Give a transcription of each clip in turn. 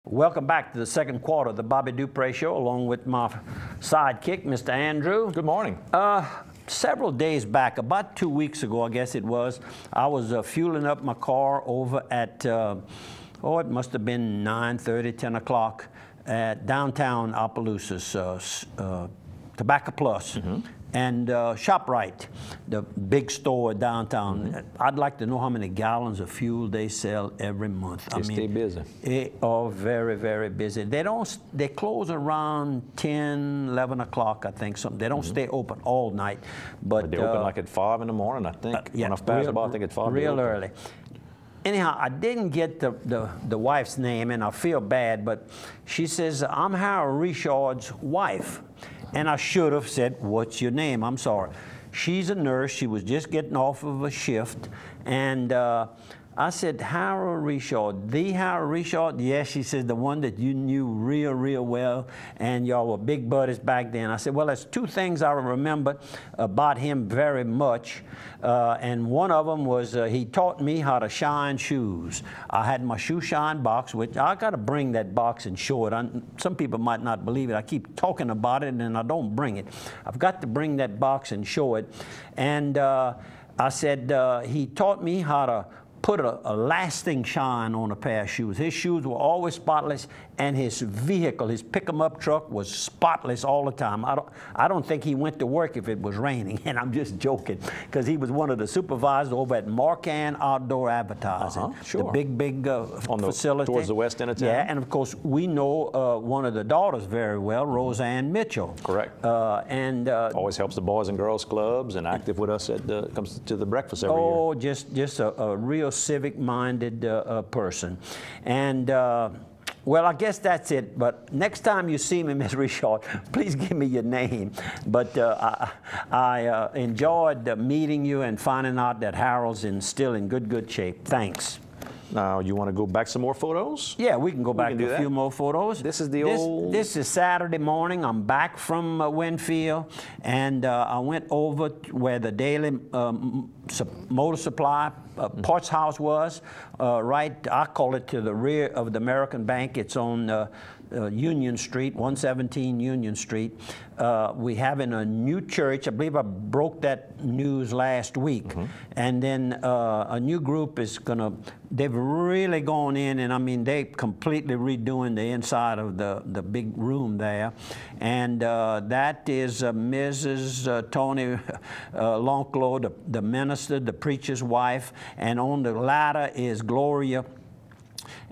Welcome back to the second quarter of the Bobby Dupre Show, along with my sidekick, Mr. Andrew. Good morning. Several days back, about 2 weeks ago, I guess it was, I was fueling up my car over at, it must have been 9:30, 10 o'clock at downtown Opelousas, Tobacco Plus. And ShopRite, the big store downtown. I'd like to know how many gallons of fuel they sell every month. They stay busy. They are very, very busy. They close around 10, 11 o'clock, I think, something. They don't stay open all night. But they open like at 5 in the morning, I think. Yeah, when I pass by, I think at 5. Real early. Anyhow, I didn't get the wife's name, and I feel bad, but she says, I'm Harold Richard's wife. And I should have said, what's your name? I'm sorry. She's a nurse. She was just getting off of a shift. And I said, Harold Richard, the Harold Richard? Yes, she said, the one that you knew real, real well, and y'all were big buddies back then. I said, well, there's two things I remember about him very much. And one of them was he taught me how to shine shoes. I had my shoe shine box, which I got to bring that box and show it. Some people might not believe it. I keep talking about it, and I don't bring it. I've got to bring that box and show it. And I said, he taught me how to put a lasting shine on a pair of shoes. His shoes were always spotless, and his vehicle, his pick-em-up truck, was spotless all the time. I don't think he went to work if it was raining, and I'm just joking, because he was one of the supervisors over at Marcan Outdoor Advertising, Sure. the big facility. Towards the west end of town? Yeah, and of course, we know one of the daughters very well, Roseanne Mitchell. Correct. Always helps the Boys and Girls Clubs and active with us at comes to the breakfast every year. Oh, just a real civic-minded person. And well, I guess that's it. But next time you see me, Ms. Richard, please give me your name. But I enjoyed meeting you and finding out that Harold's still in good shape. Thanks. Now, you want to go back some more photos? Yeah, we can go back to a few more photos. This is the old... This is Saturday morning. I'm back from Winfield, and I went over where the Daily Motor Supply parts house was, right, I call it to the rear of the American Bank. It's on Union Street, 117 Union Street. We having a new church. I believe I broke that news last week. And then a new group is they've really gone in, and I mean, they completely redoing the inside of the big room there. And that is Mrs. Tony Lonclo, the minister, the preacher's wife, and on the ladder is Gloria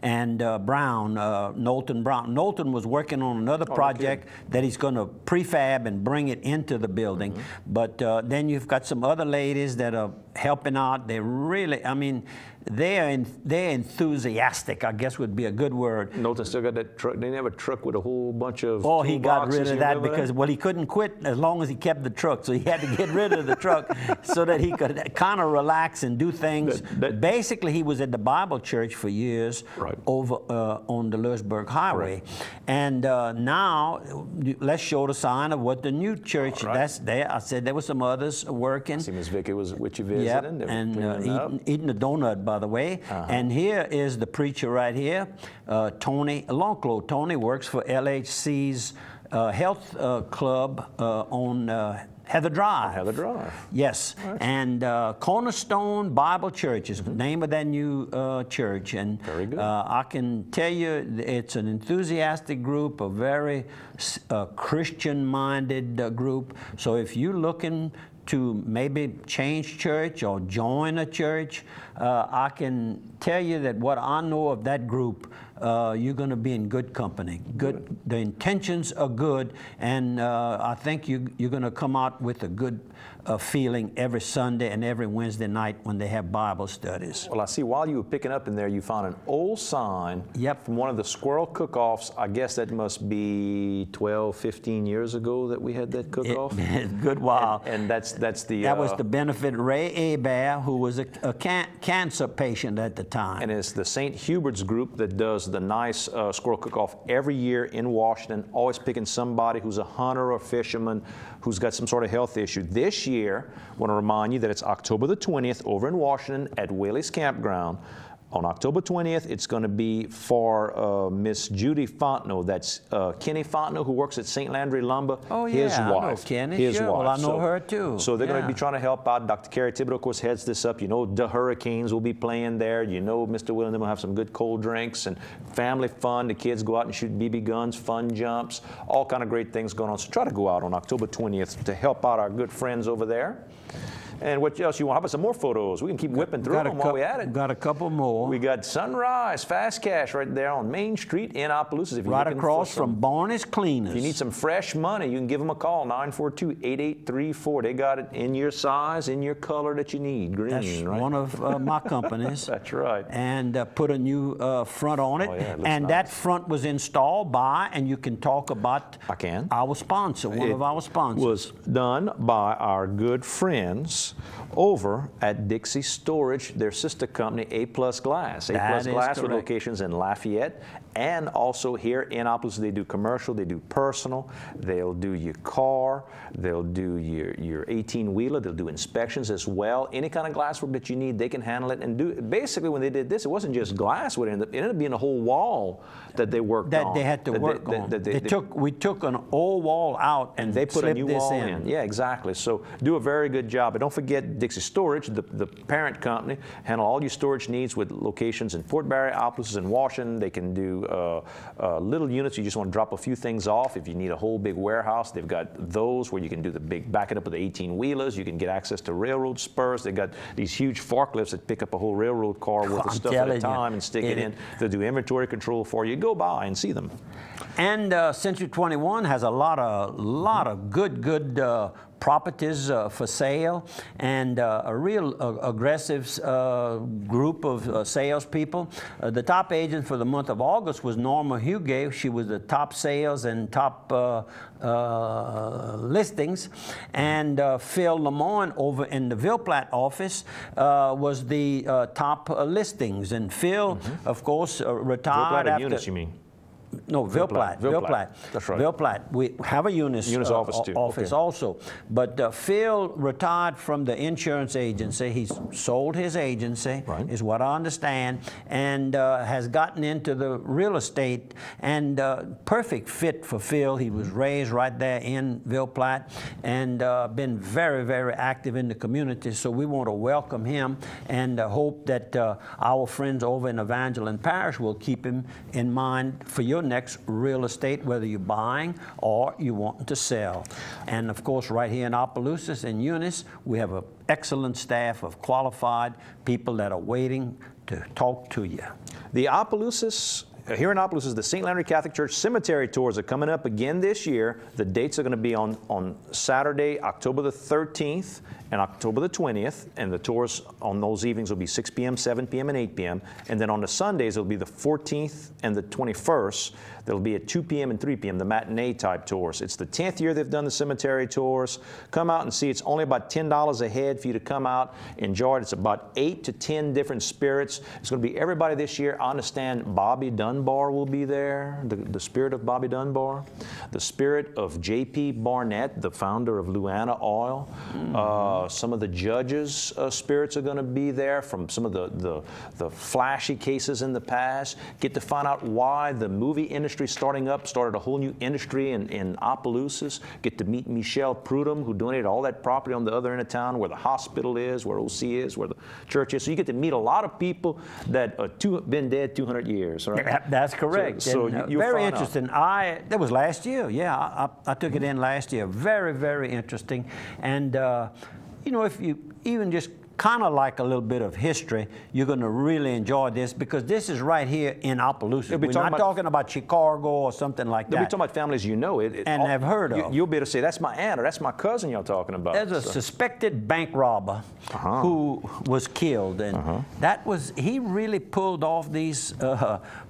and Brown, Knowlton Brown. Knowlton was working on another project that he's going to prefab and bring it into the building. But then you've got some other ladies that are helping out. They really, I mean, they're enthusiastic, I guess would be a good word. Knowlton still got that truck. They didn't have a truck with a whole bunch of Oh, he got rid of that because, well, he couldn't quit as long as he kept the truck. So he had to get rid of the truck so that he could kind of relax and do things. Basically, he was at the Bible church for years over on the Lewisburg Highway. And now, let's show the sign of what the new church, that's there. I said there were some others working. I see Miss Vicky was with you visiting. Yep, and eating a donut, by the way. And here is the preacher right here, Tony Lonclo. Tony works for LHC's health club on Heather Drive. Heather Drive. Yes. Right. And Cornerstone Bible Church is the name of that new church. And very good. I can tell you it's an enthusiastic group, a very Christian-minded group. So if you're looking to maybe change church or join a church, I can tell you that what I know of that group, you're going to be in good company. Good. The intentions are good, and I think you're going to come out with a good feeling every Sunday and every Wednesday night when they have Bible studies. Well, I see while you were picking up in there, you found an old sign from one of the squirrel cook-offs. I guess that must be 12, 15 years ago that we had that cook-off. Good while. And that was to benefit Ray Hebert, who was a cancer patient at the time. And it's the St. Hubert's group that does the nice squirrel cook-off every year in Washington, always picking somebody who's a hunter or fisherman who's got some sort of health issue. This year, I want to remind you that it's October the 20th over in Washington at Whaley's Campground. On October 20th, it's going to be for Miss Judy Fontenot. That's Kenny Fontenot, who works at St. Landry Lumber. Oh, yeah, his wife. I know Kenny. His sure. wife. Well, I know her, too. So they're going to be trying to help out. Dr. Carrie Thibodeau, of course, heads this up. You know, the Hurricanes will be playing there. You know, Mr. Will and them will have some good cold drinks and family fun. The kids go out and shoot BB guns, fun jumps, all kind of great things going on. So try to go out on October 20th to help out our good friends over there. And what else you want? How about some more photos? We can keep whipping through them while we at it. Got a couple more. We got Sunrise Fast Cash right there on Main Street in Opelousas. If you're right across from Barney's Cleaners. If you need some fresh money, you can give them a call, 942-8834. They got it in your size, in your color that you need, green, That's right? one of my companies. That's right. And put a new front on it. Oh, yeah, it looks and nice. that front was installed by, and you can talk about our sponsor, one of our sponsors. Was done by our good friends over at Dixie Storage, their sister company, A Plus Glass. A Plus Glass with locations in Lafayette and also here in Opelousas. They do commercial, they do personal, they'll do your car, they'll do your 18-wheeler, they'll do inspections as well. Any kind of glass work that you need, they can handle it and do it. Basically, when they did this, it wasn't just glass. It ended up being a whole wall that they worked on. That they had to work on. We took an old wall out and they put a new wall in. Yeah, exactly. So do a very good job. But don't forget Dixie Storage, the parent company, handle all your storage needs with locations in Fort Barry, Opelousas, and Washington. They can do little units. You just want to drop a few things off. If you need a whole big warehouse, they've got those where you can do the big, back it up with the 18-wheelers. You can get access to railroad spurs. They've got these huge forklifts that pick up a whole railroad car worth of stuff at a time and stick it in. They'll do inventory control for you. Go by and see them. And Century 21 has a lot of good properties for sale, and a real aggressive group of salespeople. The top agent for the month of August was Norma Huguet. She was the top sales and top listings. And Phil Lemoyne over in the Ville Platte office was the top listings. And Phil, of course, retired after... Units, you mean? No, Ville Platte. That's right. Ville Platte. We have a Eunice office too. Also. But Phil retired from the insurance agency. He's sold his agency, is what I understand, and has gotten into the real estate, and perfect fit for Phil. He was raised right there in Ville Platte and been very, very active in the community. So we want to welcome him and hope that our friends over in Evangeline Parish will keep him in mind for your next real estate, whether you're buying or you want to sell. And of course, right here in Opelousas and Eunice, we have an excellent staff of qualified people that are waiting to talk to you. The Opelousas, here in Opelousas, the St. Landry Catholic Church cemetery tours are coming up again this year. The dates are going to be on Saturday, October the 13th and October the 20th, and the tours on those evenings will be 6 p.m., 7 p.m., and 8 p.m. And then on the Sundays, it'll be the 14th and the 21st. They'll be at 2 p.m. and 3 p.m., the matinee type tours. It's the 10th year they've done the cemetery tours. Come out and see. It's only about $10 a head for you to come out, enjoy it. It's about 8 to 10 different spirits. It's going to be everybody this year. I understand Bobby Dunbar will be there, the spirit of Bobby Dunbar, the spirit of J.P. Barnett, the founder of Luana Oil. Some of the judges' spirits are going to be there from some of the flashy cases in the past. Get to find out why the movie industry started a whole new industry in Opelousas. Get to meet Michelle Prudhomme, who donated all that property on the other end of town where the hospital is, where OC is, where the church is. So you get to meet a lot of people that have been dead 200 years. Right? That's correct. So very interesting. That was last year. Yeah, I took it in last year. Very, very interesting. And you know, if you even just kind of like a little bit of history, you're going to really enjoy this, because this is right here in Opelousas. We're not talking about Chicago or something like that. We're talking about families you know and have heard of. You'll be able to say, that's my aunt or that's my cousin y'all talking about. There's a suspected bank robber who was killed, and he really pulled off these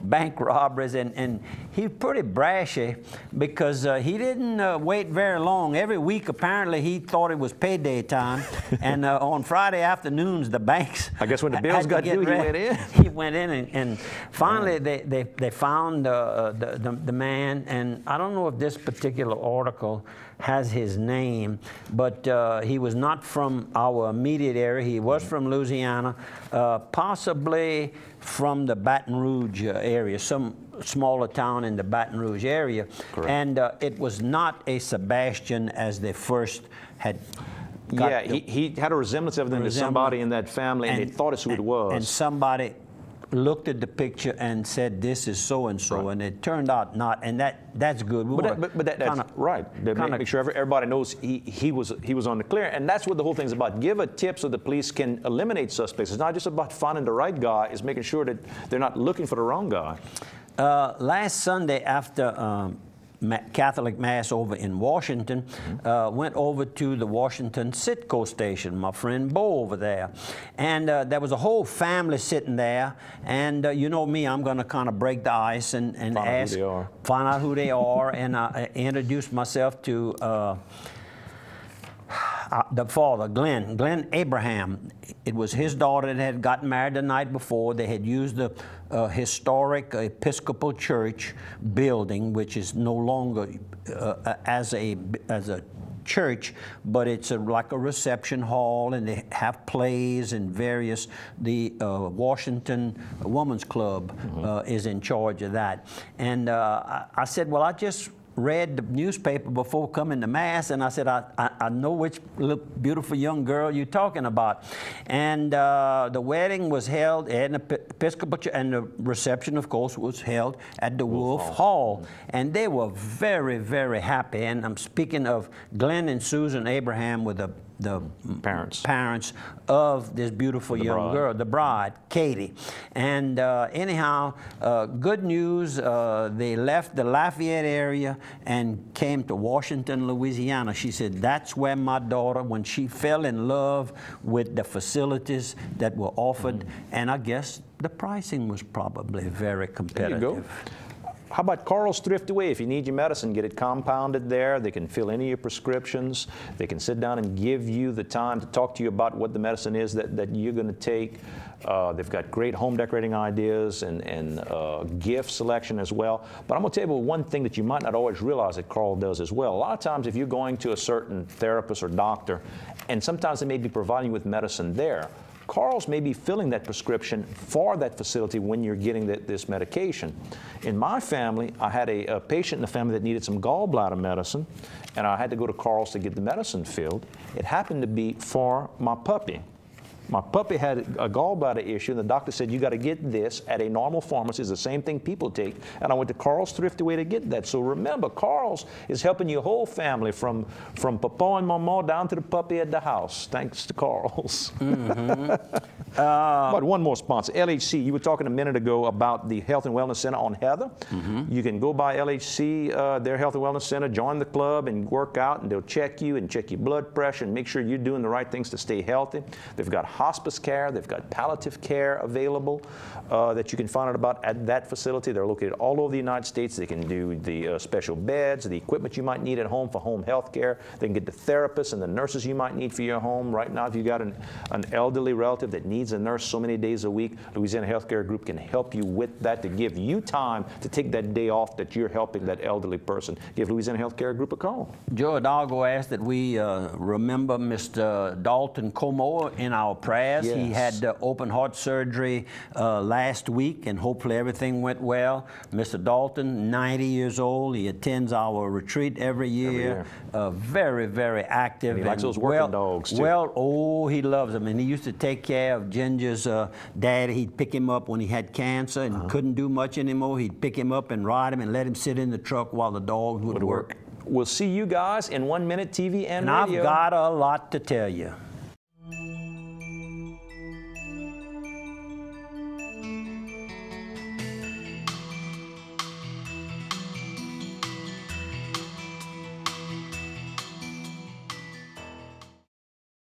bank robberies, and he's pretty brashy, because he didn't wait very long. Every week, apparently, he thought it was payday time, and on Friday afternoons, the banks, I guess when the bills got due, he went in. went in and finally they found the man, and I don't know if this particular article has his name, but he was not from our immediate area. He was from Louisiana, possibly from the Baton Rouge area, some smaller town in the Baton Rouge area. Correct. And it was not a Sebastian as they first had got. Yeah, he had a resemblance of them to somebody in that family, and they thought it's who it was. And somebody looked at the picture and said, "This is so and so," and it turned out not, and that's good. But that's right. Make sure everybody knows he was on the clear, and that's what the whole thing's about. Give a tip so the police can eliminate suspects. It's not just about finding the right guy; it's making sure that they're not looking for the wrong guy. Last Sunday after Catholic Mass over in Washington, went over to the Washington Sitco station, my friend Bo over there. And there was a whole family sitting there. And you know me, I'm going to kind of break the ice and ask, find out who they are. And I introduced myself to the father, Glenn Abraham. It was his daughter that had gotten married the night before. They had used the historic Episcopal Church building, which is no longer as a church, but it's like a reception hall, and they have plays and various. The Washington Women's Club is in charge of that. And I said, well, I just read the newspaper before coming to Mass, and I said, I know which little beautiful young girl you're talking about. And the wedding was held at an Episcopal Church, and the reception, of course, was held at the Wolf Hall. And they were very, very happy. And I'm speaking of Glenn and Susan Abraham with the parents of this beautiful young girl, the bride, Katie. And anyhow, good news, they left the Lafayette area and came to Washington, Louisiana. She said, that's where my daughter, when she fell in love with the facilities that were offered, and I guess the pricing was probably very competitive. There you go. How about Carl's Thrift Away? If you need your medicine, get it compounded there. They can fill any of your prescriptions. They can sit down and give you the time to talk to you about what the medicine is that you're going to take. They've got great home decorating ideas and gift selection as well. But I'm going to tell you one thing that you might not always realize that Carl does as well. A lot of times if you're going to a certain therapist or doctor, and sometimes they may be providing you with medicine there, Carl's may be filling that prescription for that facility when you're getting this medication. In my family, I had a patient in the family that needed some gallbladder medicine, and I had to go to Carl's to get the medicine filled. It happened to be for my puppy. My puppy had a gallbladder issue, and the doctor said, you got to get this at a normal pharmacy. It's the same thing people take. And I went to Carl's Thrift Away to get that. So remember, Carl's is helping your whole family from Papa and Mama down to the puppy at the house, thanks to Carl's. But one more sponsor, LHC. You were talking a minute ago about the Health and Wellness Center on Heather. You can go by LHC, their Health and Wellness Center, join the club and work out, and they'll check you and check your blood pressure and make sure you're doing the right things to stay healthy. They've got hospice care, they've got palliative care available that you can find out about at that facility. They're located all over the United States. They can do the special beds, the equipment you might need at home for home health care. They can get the therapists and the nurses you might need for your home. Right now, if you've got an elderly relative that needs a nurse so many days a week, Louisiana Healthcare Group can help you with that to give you time to take that day off that you're helping that elderly person. Give Louisiana Healthcare Group a call. Joe Hidalgo asked that we remember Mr. Dalton Como in our prayers. Yes. He had open heart surgery last week, and hopefully everything went well. Mr. Dalton, 90 years old. He attends our retreat every year. Very, very active. And he likes those working dogs, too. Well, oh, he loves them. And he used to take care of Ginger's daddy. He'd pick him up when he had cancer and couldn't do much anymore. He'd pick him up and ride him and let him sit in the truck while the dog would work. We'll see you guys in 1 Minute TV and radio. I've got a lot to tell you.